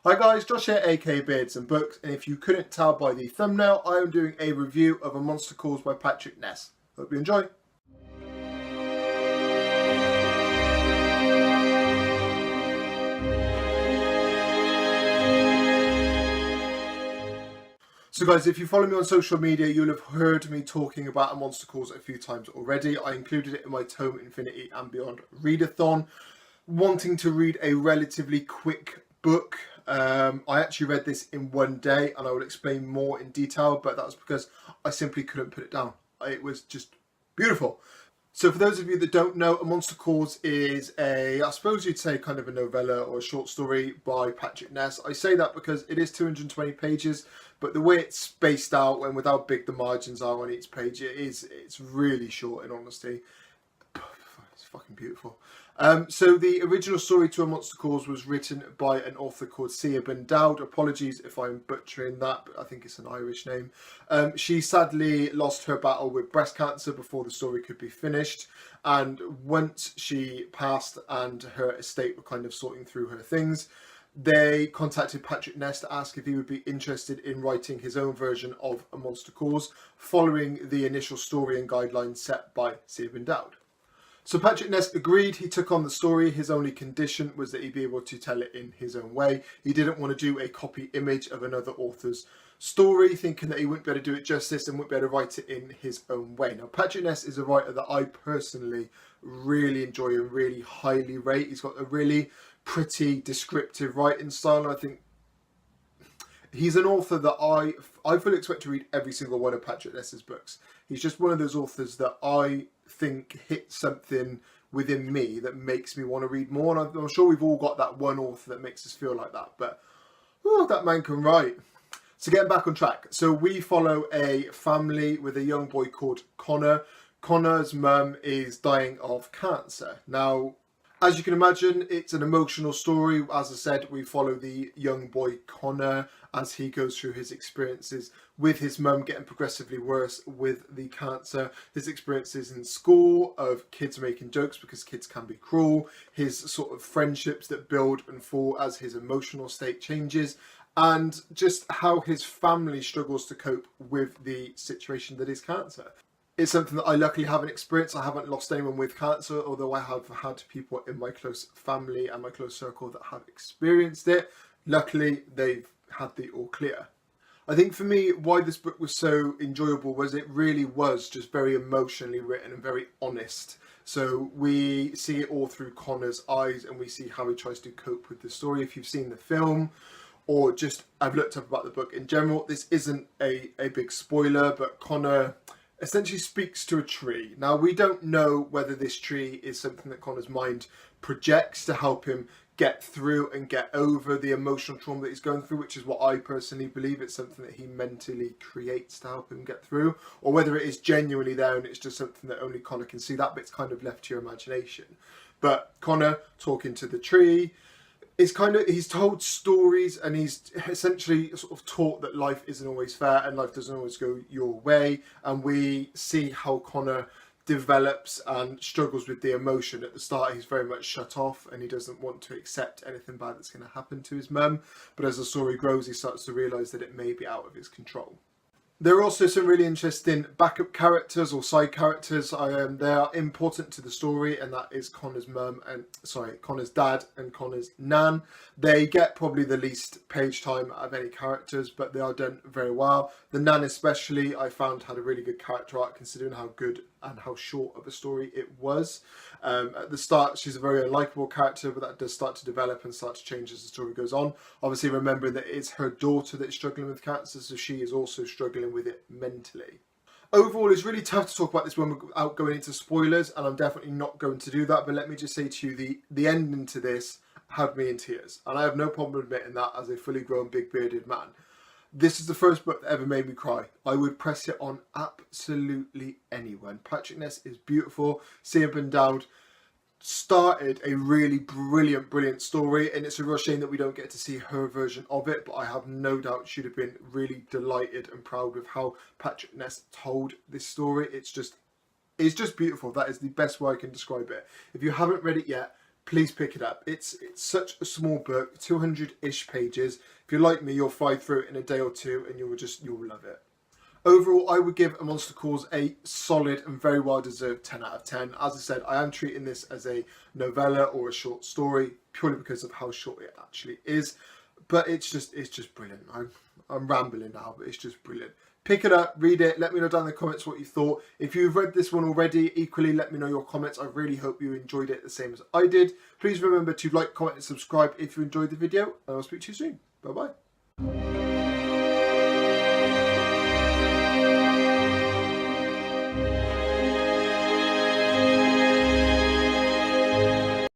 Hi guys, Josh here, aka Beards and Books, and if you couldn't tell by the thumbnail, I am doing a review of A Monster Calls by Patrick Ness. Hope you enjoy. So guys, if you follow me on social media, you'll have heard me talking about A Monster Calls a few times already. I included it in my Tome Infinity and Beyond readathon, wanting to read a relatively quick book. I actually read this in one day, and I will explain more in detail, but that was because I simply couldn't put it down. It was just beautiful. So for those of you that don't know, A Monster Calls is I suppose you'd say kind of a novella or a short story by Patrick Ness. I say that because it is 220 pages, but the way it's spaced out and with how big the margins are on each page, it's really short in honesty. It's fucking beautiful. So the original story to A Monster Calls was written by an author called Sia Dowd. Apologies if I'm butchering that, but I think it's an Irish name. She sadly lost her battle with breast cancer before the story could be finished. And once she passed and her estate were kind of sorting through her things, they contacted Patrick Ness to ask if he would be interested in writing his own version of A Monster Calls, following the initial story and guidelines set by Sia Dowd. So Patrick Ness agreed. He took on the story. His only condition was that he be able to tell it in his own way. He didn't want to do a copy image of another author's story, thinking that he wouldn't be able to do it justice and wouldn't be able to write it in his own way. Now, Patrick Ness is a writer that I personally really enjoy and really highly rate. He's got a really pretty descriptive writing style. I think he's an author that I fully expect to read every single one of Patrick Ness's books. He's just one of those authors that I think hits something within me that makes me want to read more. And I'm sure we've all got that one author that makes us feel like that. But oh, that man can write. So getting back on track. So we follow a family with a young boy called Connor. Connor's mum is dying of cancer. Now, as you can imagine, it's an emotional story. As I said, we follow the young boy Connor as he goes through his experiences with his mum getting progressively worse with the cancer, his experiences in school of kids making jokes because kids can be cruel, his sort of friendships that build and fall as his emotional state changes, and just how his family struggles to cope with the situation that is cancer. It's something that I luckily haven't experienced. I haven't lost anyone with cancer, although I have had people in my close family and my close circle that have experienced it. Luckily, they've had the all clear. I think for me, why this book was so enjoyable was it really was just very emotionally written and very honest. So we see it all through Connor's eyes and we see how he tries to cope with the story. If you've seen the film or just I've looked up about the book in general, this isn't a big spoiler, but Connor essentially speaks to a tree. Now, we don't know whether this tree is something that Connor's mind projects to help him get through and get over the emotional trauma that he's going through, which is what I personally believe. It's something that he mentally creates to help him get through, or whether it is genuinely there and it's just something that only Connor can see. That bit's kind of left to your imagination. But Connor talking to the tree, he's told stories and he's essentially sort of taught that life isn't always fair and life doesn't always go your way. And we see how Connor develops and struggles with the emotion. At the start, he's very much shut off and he doesn't want to accept anything bad that's going to happen to his mum. But as the story grows, he starts to realise that it may be out of his control. There are also some really interesting backup characters or side characters. They are important to the story, and that is Connor's dad and Connor's nan. They get probably the least page time out of any characters, but they are done very well. The nan especially, I found, had a really good character arc considering how good and how short of a story it was. At the start, she's a very unlikable character, but that does start to develop and start to change as the story goes on. Obviously, remembering that it's her daughter that's struggling with cancer, so she is also struggling with it mentally. Overall, it's really tough to talk about this one without going into spoilers, and I'm definitely not going to do that, but let me just say to you, the ending to this had me in tears, and I have no problem admitting that as a fully grown, big bearded man. This is the first book that ever made me cry. I would press it on absolutely anyone. Patrick Ness is beautiful. Sia Dowd started a really brilliant story, and it's a real shame that we don't get to see her version of it, but I have no doubt she'd have been really delighted and proud with how Patrick Ness told this story. It's just beautiful. That is the best way I can describe it. If you haven't read it yet, please pick it up. It's such a small book, 200-ish pages. If you're like me, you'll fly through it in a day or two and you'll love it. Overall, I would give A Monster Calls a solid and very well deserved 10 out of 10. As I said, I am treating this as a novella or a short story purely because of how short it actually is. But it's just brilliant. I'm rambling now, but it's just brilliant. Pick it up, read it, let me know down in the comments what you thought. If you've read this one already, equally let me know your comments. I really hope you enjoyed it the same as I did. Please remember to like, comment and subscribe if you enjoyed the video, and I'll speak to you soon. Bye bye.